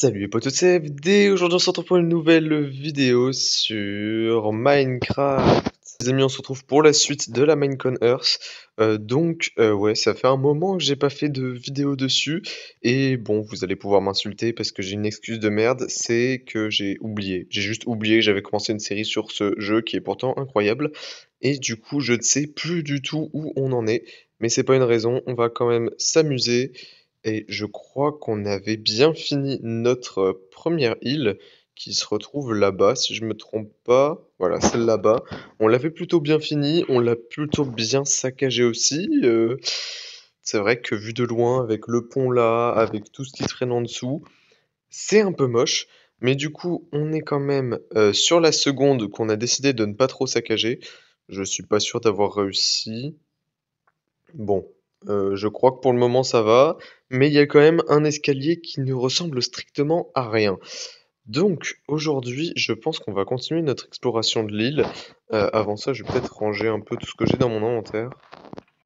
Salut les potos, c'est FD. Aujourd'hui on se retrouve pour une nouvelle vidéo sur Minecraft. Les amis, on se retrouve pour la suite de la Minecon Earth. Ouais, ça fait un moment que j'ai pas fait de vidéo dessus. Et bon, vous allez pouvoir m'insulter parce que j'ai une excuse de merde, c'est que j'ai oublié. J'ai juste oublié que j'avais commencé une série sur ce jeu qui est pourtant incroyable. Et du coup, je ne sais plus du tout où on en est. Mais c'est pas une raison, on va quand même s'amuser. Et je crois qu'on avait bien fini notre première île qui se retrouve là-bas, si je me trompe pas. Voilà, celle là-bas. On l'avait plutôt bien fini, on l'a plutôt bien saccagé aussi. C'est vrai que vu de loin, avec le pont là, avec tout ce qui traîne en dessous, c'est un peu moche. Mais du coup, on est quand même sur la seconde qu'on a décidé de ne pas trop saccager. Je suis pas sûr d'avoir réussi. Bon, je crois que pour le moment ça va, mais il y a quand même un escalier qui ne ressemble strictement à rien. Donc aujourd'hui, je pense qu'on va continuer notre exploration de l'île. Avant ça, je vais peut-être ranger un peu tout ce que j'ai dans mon inventaire.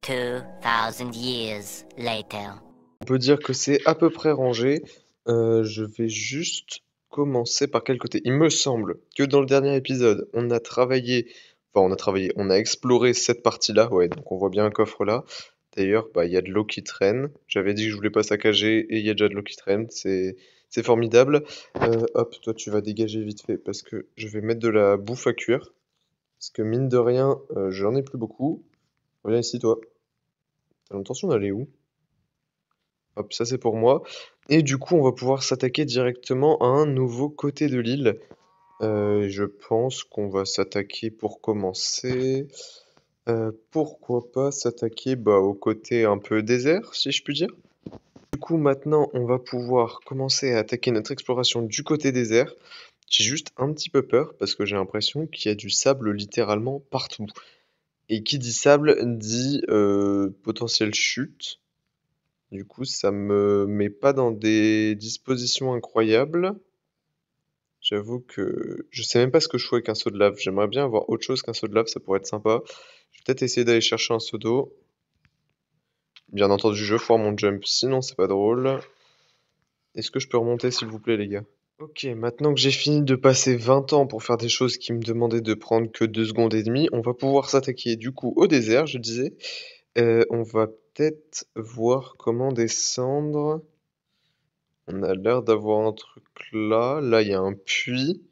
2000 years later. On peut dire que c'est à peu près rangé. Je vais juste commencer par quel côté? Il me semble que dans le dernier épisode, on a exploré cette partie-là, ouais, donc on voit bien un coffre là. D'ailleurs, bah, il y a de l'eau qui traîne. J'avais dit que je voulais pas saccager et il y a déjà de l'eau qui traîne. C'est formidable. Hop, toi, tu vas dégager vite fait parce que je vais mettre de la bouffe à cuire. Parce que mine de rien, j'en ai plus beaucoup. Reviens ici, toi. T'as l'intention d'aller où? Hop, ça c'est pour moi. Et du coup, on va pouvoir s'attaquer directement à un nouveau côté de l'île. Je pense qu'on va s'attaquer pour commencer. Pourquoi pas s'attaquer bah, au côté un peu désert, si je puis dire. Du coup, maintenant, on va pouvoir commencer à attaquer notre exploration du côté désert. J'ai juste un petit peu peur parce que j'ai l'impression qu'il y a du sable littéralement partout. Et qui dit sable dit potentielle chute. Du coup, ça me met pas dans des dispositions incroyables. J'avoue que je sais même pas ce que je fais avec un seau de lave. J'aimerais bien avoir autre chose qu'un seau de lave, ça pourrait être sympa. Je vais peut-être essayer d'aller chercher un seau d'eau. Bien entendu, je foire mon jump, sinon c'est pas drôle. Est-ce que je peux remonter s'il vous plaît les gars? Ok, maintenant que j'ai fini de passer 20 ans pour faire des choses qui me demandaient de prendre que 2 secondes et demie, on va pouvoir s'attaquer du coup au désert, je disais. On va peut-être voir comment descendre. On a l'air d'avoir un truc là. Là, il y a un puits.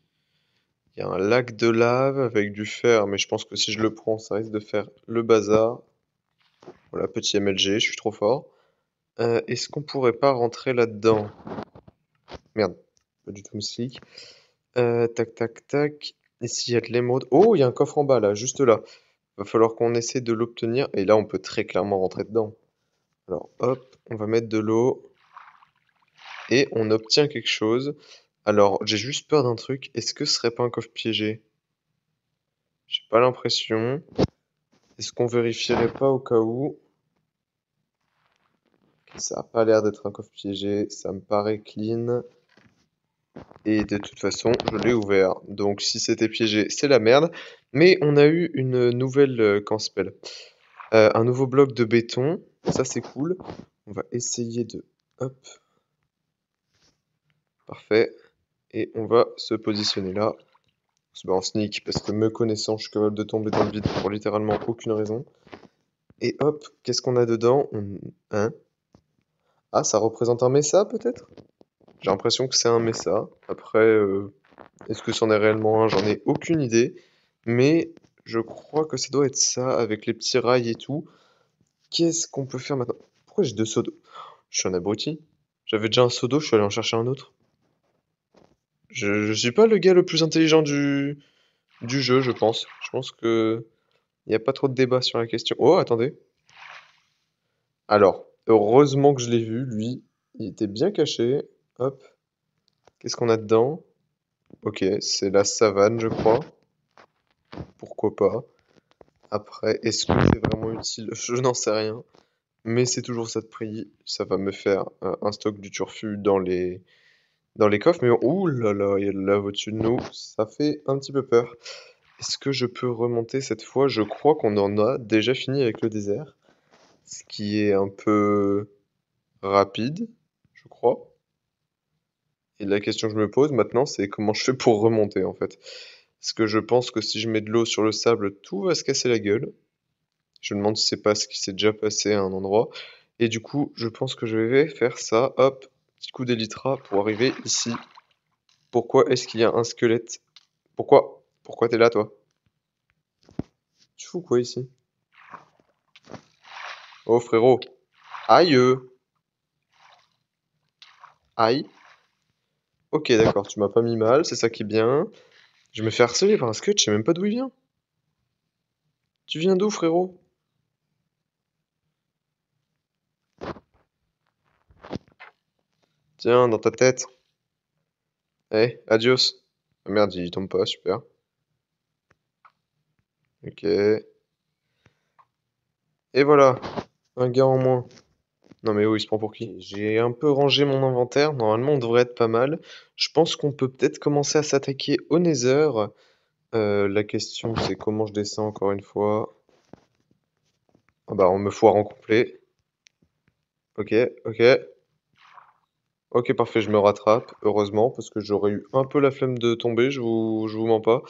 Il y a un lac de lave avec du fer, mais je pense que si je le prends, ça risque de faire le bazar. Voilà, petit MLG, je suis trop fort. Est-ce qu'on pourrait pas rentrer là-dedans? Merde, pas du tout mystique. Tac, tac, tac. Et s'il y a de l'émeraude? Oh, il y a un coffre en bas, là, juste là. Va falloir qu'on essaie de l'obtenir. Et là, on peut très clairement rentrer dedans. Alors, hop, on va mettre de l'eau. Et on obtient quelque chose. Alors, j'ai juste peur d'un truc. Est-ce que ce serait pas un coffre piégé? J'ai pas l'impression. Est-ce qu'on vérifierait pas au cas où? Ok, ça a pas l'air d'être un coffre piégé. Ça me paraît clean. Et de toute façon, je l'ai ouvert. Donc si c'était piégé, c'est la merde. Mais on a eu une nouvelle, comment ça s'appelle? Un nouveau bloc de béton. Ça, c'est cool. On va essayer de... Hop, parfait. Et on va se positionner là. On se bat en sneak parce que me connaissant, je suis capable de tomber dans le vide pour littéralement aucune raison. Et hop, qu'est-ce qu'on a dedans? Hein? Ah, ça représente un Mesa peut-être? J'ai l'impression que c'est un Mesa. Après, est-ce que c'en est réellement un? J'en ai aucune idée. Mais je crois que ça doit être ça avec les petits rails et tout. Qu'est-ce qu'on peut faire maintenant? Pourquoi j'ai deux seaux d'eau? Je suis un abruti. J'avais déjà un seau d'eau, je suis allé en chercher un autre. Je suis pas le gars le plus intelligent du jeu, je pense. Je pense que il n'y a pas trop de débat sur la question. Oh, attendez. Alors, heureusement que je l'ai vu, lui. Il était bien caché. Hop. Qu'est-ce qu'on a dedans? Ok, c'est la savane, je crois. Pourquoi pas. Après, est-ce que c'est vraiment utile? Je n'en sais rien. Mais c'est toujours ça de prix. Ça va me faire un stock du turfu dans les coffres. Mais ouh là là, il y a de la lave au-dessus de nous. Ça fait un petit peu peur. Est-ce que je peux remonter cette fois? Je crois qu'on en a déjà fini avec le désert. Ce qui est un peu rapide, je crois. Et la question que je me pose maintenant, c'est comment je fais pour remonter, en fait? Parce que je pense que si je mets de l'eau sur le sable, tout va se casser la gueule. Je me demande si c'est pas ce qui s'est déjà passé à un endroit. Et du coup, je pense que je vais faire ça. Hop, petit coup d'elytra pour arriver ici. Pourquoi est-ce qu'il y a un squelette? Pourquoi? Pourquoi t'es là, toi? Tu fous quoi ici? Oh, frérot. Aïe! Aïe. Ok, d'accord, tu m'as pas mis mal, c'est ça qui est bien. Je me fais harceler par un squelette, je sais même pas d'où il vient. Tu viens d'où, frérot? Tiens, dans ta tête. Eh, adios. Ah merde, il tombe pas, super. Ok. Et voilà, un gars en moins. Non mais oh, il se prend pour qui? J'ai un peu rangé mon inventaire, normalement on devrait être pas mal. Je pense qu'on peut peut-être commencer à s'attaquer au Nether. La question c'est comment je descends encore une fois. Ah bah on me foire en complet. Ok, ok. Ok parfait, je me rattrape, heureusement, parce que j'aurais eu un peu la flemme de tomber, je vous mens pas.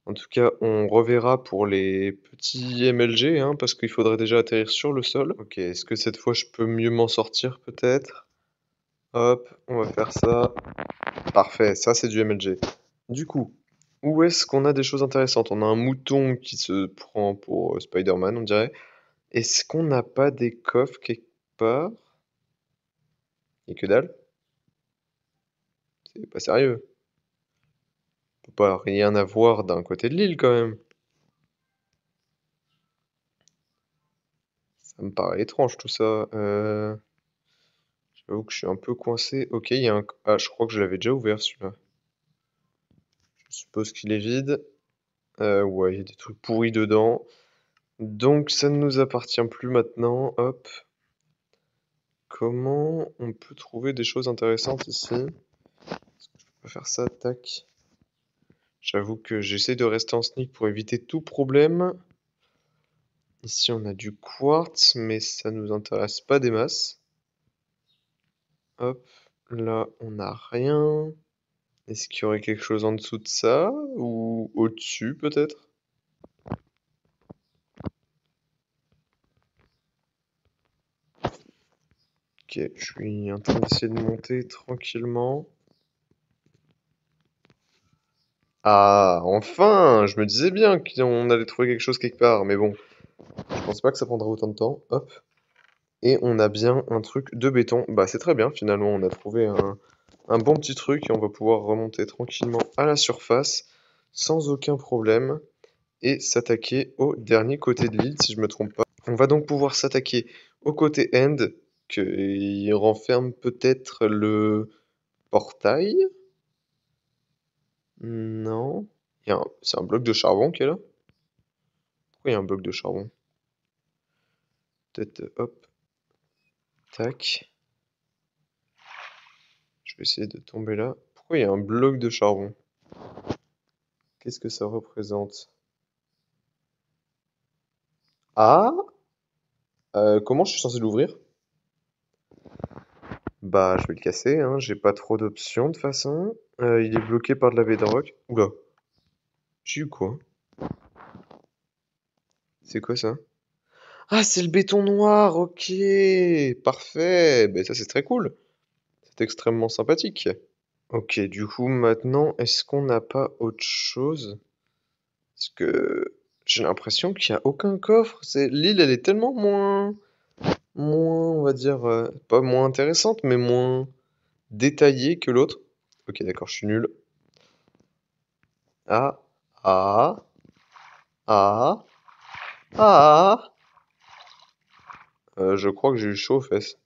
En tout cas, on reverra pour les petits MLG, hein, parce qu'il faudrait déjà atterrir sur le sol. Ok, est-ce que cette fois je peux mieux m'en sortir peut-être? Hop, on va faire ça. Parfait, ça c'est du MLG. Du coup, où est-ce qu'on a des choses intéressantes? On a un mouton qui se prend pour Spider-Man, on dirait. Est-ce qu'on n'a pas des coffres quelque part? Et que dalle? C'est pas sérieux. On peut pas rien avoir d'un côté de l'île quand même. Ça me paraît étrange tout ça. J'avoue que je suis un peu coincé. Ok, il y a un... Ah, je crois que je l'avais déjà ouvert celui-là. Je suppose qu'il est vide. Ouais, il y a des trucs pourris dedans. Donc ça ne nous appartient plus maintenant. Hop. Comment on peut trouver des choses intéressantes ici? Est-ce que je peux faire ça? Tac. J'avoue que j'essaie de rester en sneak pour éviter tout problème. Ici on a du quartz, mais ça nous intéresse pas des masses. Hop. Là on n'a rien. Est-ce qu'il y aurait quelque chose en dessous de ça? Ou au-dessus peut-être? Ok, je suis en train d'essayer de monter tranquillement. Ah, enfin! Je me disais bien qu'on allait trouver quelque chose quelque part, mais bon, je pense pas que ça prendra autant de temps. Hop. Et on a bien un truc de béton. Bah c'est très bien, finalement, on a trouvé un bon petit truc et on va pouvoir remonter tranquillement à la surface sans aucun problème et s'attaquer au dernier côté de l'île, si je me trompe pas. On va donc pouvoir s'attaquer au côté end, qui renferme peut-être le portail? Non. C'est un bloc de charbon qui est là? Pourquoi il y a un bloc de charbon? Peut-être, hop, tac. Je vais essayer de tomber là. Pourquoi il y a un bloc de charbon? Qu'est-ce que ça représente? Ah! Comment je suis censé l'ouvrir? Bah, je vais le casser, hein. J'ai pas trop d'options de toute façon. Il est bloqué par de la bedrock. Oula, j'ai eu quoi? C'est quoi ça? Ah, c'est le béton noir, ok! Parfait! Ben ça c'est très cool. C'est extrêmement sympathique. Ok, du coup, maintenant, est-ce qu'on n'a pas autre chose? Parce que j'ai l'impression qu'il n'y a aucun coffre. L'île, elle est tellement moins, on va dire, pas moins intéressante, mais moins détaillée que l'autre. Ok, d'accord, je suis nul. Ah, ah, ah, ah. Je crois que j'ai eu chaud aux fesses.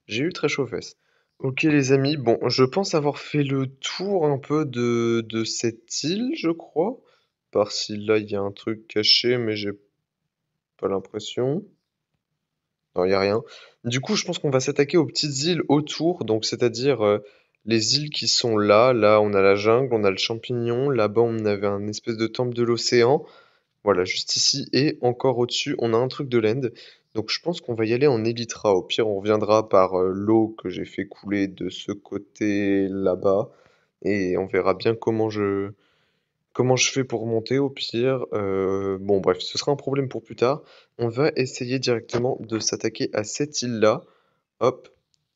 J'ai eu très chaud aux fesses. Ok les amis, bon, je pense avoir fait le tour un peu de cette île, je crois. Par-ci, là, il y a un truc caché, mais j'ai pas l'impression. Non, il n'y a rien. Du coup, je pense qu'on va s'attaquer aux petites îles autour, donc c'est-à-dire les îles qui sont là. Là, on a la jungle, on a le champignon. Là-bas, on avait un espèce de temple de l'océan. Voilà, juste ici. Et encore au-dessus, on a un truc de l'end. Donc je pense qu'on va y aller en Elytra. Au pire, on reviendra par l'eau que j'ai fait couler de ce côté là-bas. Et on verra bien comment je fais pour remonter au pire. Bon bref, ce sera un problème pour plus tard. On va essayer directement de s'attaquer à cette île-là. Hop.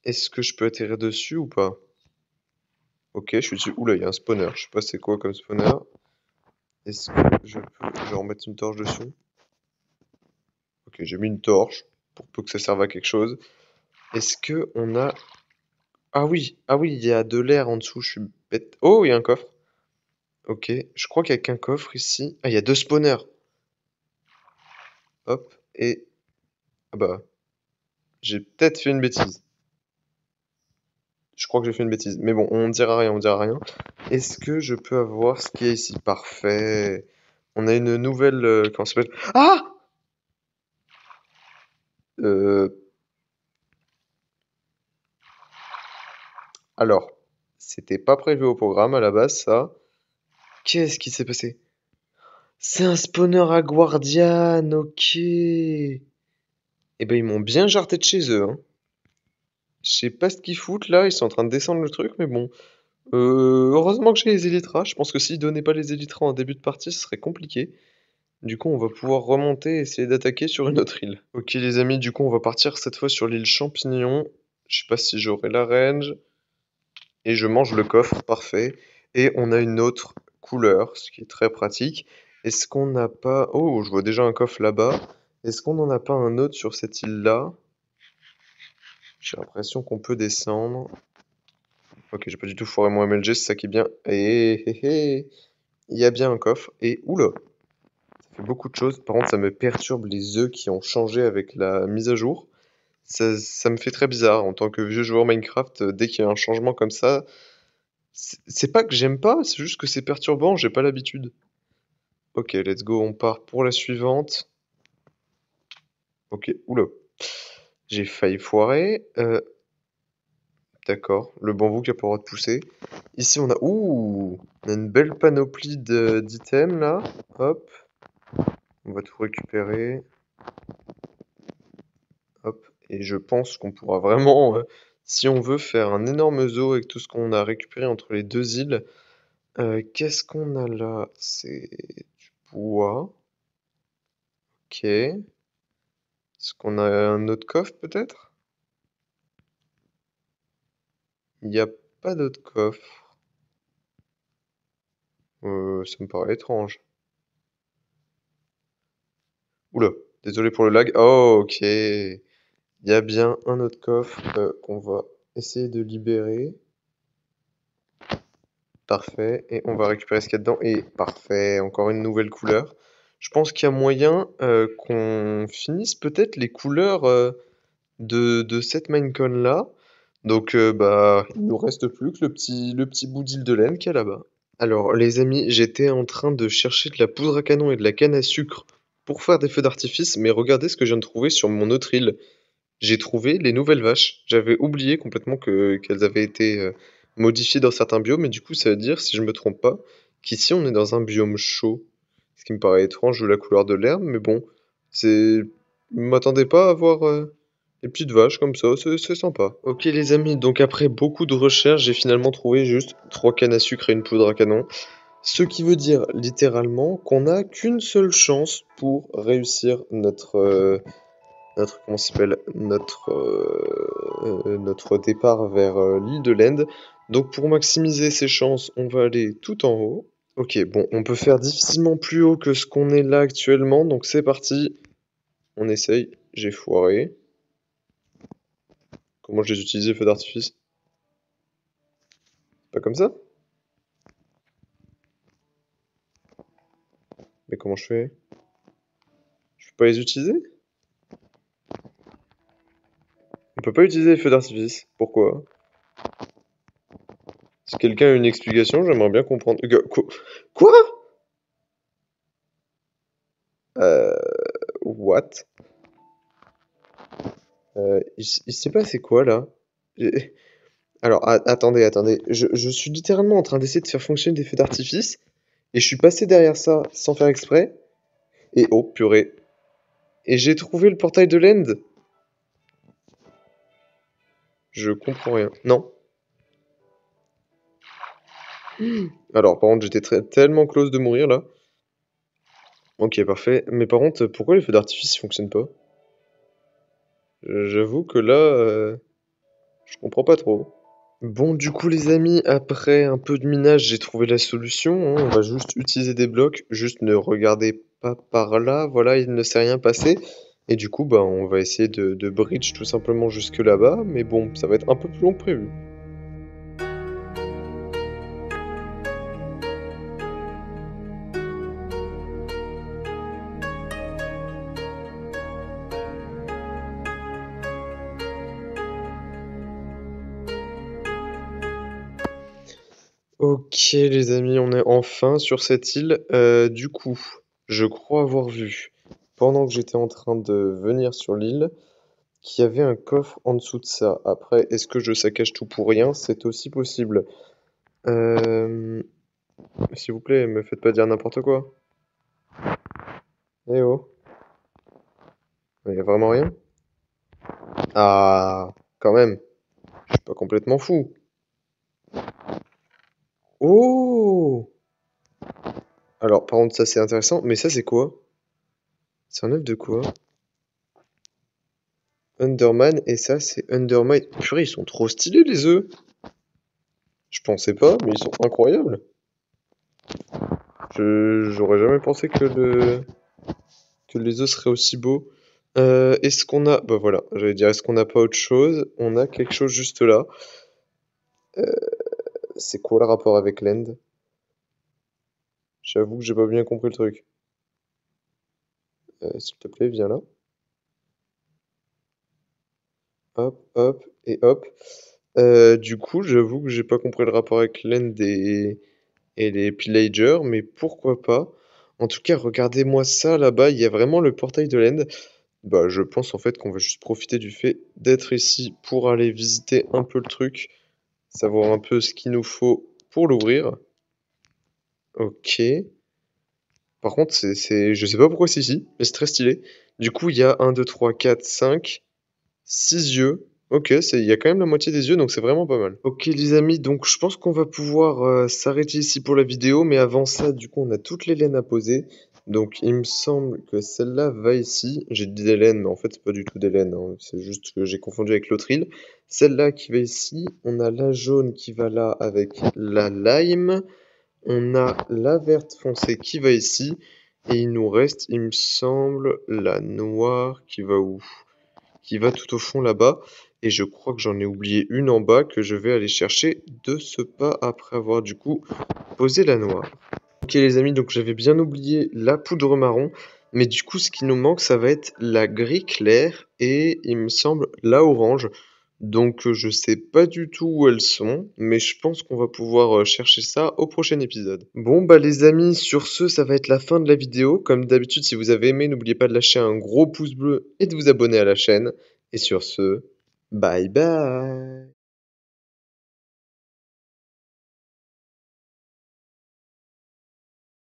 Est-ce que je peux atterrir dessus ou pas? Ok, je suis dessus. Oula, il y a un spawner. Je sais pas c'est quoi comme spawner. Est-ce que je peux genre mettre une torche dessus? Ok, j'ai mis une torche pour peu que ça serve à quelque chose. Est-ce que on a... ah oui, il y a de l'air en dessous, je suis bête. Oh, il y a un coffre. Ok, je crois qu'il y a qu'un coffre ici. Ah, il y a deux spawners. Hop, et... Ah bah, j'ai peut-être fait une bêtise. Je crois que j'ai fait une bêtise. Mais bon, on dira rien, on dira rien. Est-ce que je peux avoir ce qu'il y a ici? Parfait. On a une nouvelle... comment ça s'appelle? Ah! Euh... Alors, c'était pas prévu au programme à la base, ça. Qu'est-ce qui s'est passé? C'est un spawner à Guardian, ok. Eh ben, ils m'ont bien jarté de chez eux, hein. Je sais pas ce qu'ils foutent là, ils sont en train de descendre le truc, mais bon. Heureusement que j'ai les élytras. Je pense que s'ils donnaient pas les élytras en début de partie, ce serait compliqué. Du coup, on va pouvoir remonter et essayer d'attaquer sur une autre île. Ok, les amis, du coup, on va partir cette fois sur l'île Champignon. Je sais pas si j'aurai la range. Et je mange le coffre, parfait. Et on a une autre couleur, ce qui est très pratique. Est-ce qu'on n'a pas... Oh, je vois déjà un coffre là-bas. Est-ce qu'on n'en a pas un autre sur cette île-là? J'ai l'impression qu'on peut descendre. Ok, j'ai pas du tout foiré mon MLG, c'est ça qui est bien. Et il y a bien un coffre. Et oula, ça fait beaucoup de choses. Par contre, ça me perturbe les œufs qui ont changé avec la mise à jour. Ça me fait très bizarre en tant que vieux joueur Minecraft. Dès qu'il y a un changement comme ça, c'est pas que j'aime pas, c'est juste que c'est perturbant, j'ai pas l'habitude. Ok, let's go, on part pour la suivante. Ok, oula, j'ai failli foirer. D'accord, le bambou qui a pas le droit de pousser. Ici, on a... Ouh, on a une belle panoplie d'items, là. Hop, on va tout récupérer. Hop, et je pense qu'on pourra vraiment, si on veut, faire un énorme zoo avec tout ce qu'on a récupéré entre les deux îles. Qu'est-ce qu'on a là? C'est du bois. Ok. Est-ce qu'on a un autre coffre, peut-être? Il n'y a pas d'autre coffre. Ça me paraît étrange. Oula, désolé pour le lag. Oh, ok. Il y a bien un autre coffre qu'on va essayer de libérer. Parfait. Et on va récupérer ce qu'il y a dedans. Et parfait, encore une nouvelle couleur. Je pense qu'il y a moyen qu'on finisse peut-être les couleurs de cette Minecon là. Donc bah il nous reste plus que le petit bout d'île de laine qu'il y a là-bas. Alors les amis, j'étais en train de chercher de la poudre à canon et de la canne à sucre pour faire des feux d'artifice, mais regardez ce que je viens de trouver sur mon autre île. J'ai trouvé les nouvelles vaches. J'avais oublié complètement qu'elles avaient été modifiées dans certains biomes, et du coup ça veut dire, si je me trompe pas, qu'ici on est dans un biome chaud. Ce qui me paraît étrange vu la couleur de l'herbe, mais bon, c'est... Je m'attendais pas à voir des petites vaches comme ça, c'est sympa. Ok les amis, donc après beaucoup de recherches, j'ai finalement trouvé juste 3 cannes à sucre et une poudre à canon. Ce qui veut dire littéralement qu'on n'a qu'une seule chance pour réussir comment ça s'appelle, notre départ vers l'île de l'End. Donc pour maximiser ses chances, on va aller tout en haut. Ok, bon, on peut faire difficilement plus haut que ce qu'on est là actuellement, donc c'est parti. On essaye. J'ai foiré. Comment je les utilise, les feux d'artifice? Pas comme ça? Mais comment je fais? Je peux pas les utiliser? On peut pas utiliser les feux d'artifice. Pourquoi? Si quelqu'un a une explication, j'aimerais bien comprendre. Quoi? Euh... What? Il sait pas c'est quoi là? Alors, attendez. Je suis littéralement en train d'essayer de faire fonctionner des feux d'artifice et je suis passé derrière ça sans faire exprès. Et oh, purée. Et j'ai trouvé le portail de l'End. Je comprends rien. Non. Alors, par contre, j'étais tellement close de mourir, là. Ok, parfait. Mais par contre, pourquoi les feux d'artifice ils fonctionnent pas? J'avoue que là, je comprends pas trop. Bon, du coup, les amis, après un peu de minage, j'ai trouvé la solution, hein. On va juste utiliser des blocs. Juste ne regardez pas par là. Voilà, il ne s'est rien passé. Et du coup, bah, on va essayer de bridge tout simplement jusque là-bas. Mais bon, ça va être un peu plus long que prévu. Ok les amis, on est enfin sur cette île. Du coup, je crois avoir vu, pendant que j'étais en train de venir sur l'île, qu'il y avait un coffre en dessous de ça. Après, est-ce que je saccage tout pour rien? C'est aussi possible. Euh... S'il vous plaît, me faites pas dire n'importe quoi. Eh oh, il y a vraiment rien? Ah, quand même, je suis pas complètement fou. Oh! Alors, par contre, ça c'est intéressant, mais ça c'est quoi? C'est un œuf de quoi? Underman et ça c'est Undermine. Purée, ils sont trop stylés les œufs. Je pensais pas, mais ils sont incroyables. J'aurais jamais pensé que les œufs seraient aussi beaux. Est-ce qu'on a... Bah voilà, j'allais dire, est-ce qu'on n'a pas autre chose? On a quelque chose juste là. C'est quoi le rapport avec l'end? J'avoue que j'ai pas bien compris le truc. S'il te plaît, viens là. Hop, hop et hop. Du coup, j'avoue que j'ai pas compris le rapport avec l'end et les pillagers, mais pourquoi pas. En tout cas, regardez-moi ça là-bas, il y a vraiment le portail de l'end. Bah, je pense en fait qu'on va juste profiter du fait d'être ici pour aller visiter un peu le truc, savoir un peu ce qu'il nous faut pour l'ouvrir. Ok. Par contre, je sais pas pourquoi c'est ici, mais c'est très stylé. Du coup, il y a 1, 2, 3, 4, 5, 6 yeux. Ok, il y a quand même la moitié des yeux, donc c'est vraiment pas mal. Ok les amis, donc je pense qu'on va pouvoir s'arrêter ici pour la vidéo, mais avant ça, du coup, on a toutes les laines à poser. Donc il me semble que celle-là va ici. J'ai dit des laines, mais en fait, c'est pas du tout des laines, hein. C'est juste que j'ai confondu avec l'autre île. Celle-là qui va ici, on a la jaune qui va là avec la lime. On a la verte foncée qui va ici. Et il nous reste, il me semble, la noire qui va où? Qui va tout au fond là-bas. Et je crois que j'en ai oublié une en bas que je vais aller chercher de ce pas après avoir du coup posé la noire. Ok les amis, donc j'avais bien oublié la poudre marron. Mais du coup, ce qui nous manque, ça va être la gris clair et il me semble la orange. Donc je sais pas du tout où elles sont, mais je pense qu'on va pouvoir chercher ça au prochain épisode. Bon bah les amis, sur ce, ça va être la fin de la vidéo. Comme d'habitude, si vous avez aimé, n'oubliez pas de lâcher un gros pouce bleu et de vous abonner à la chaîne. Et sur ce, bye bye!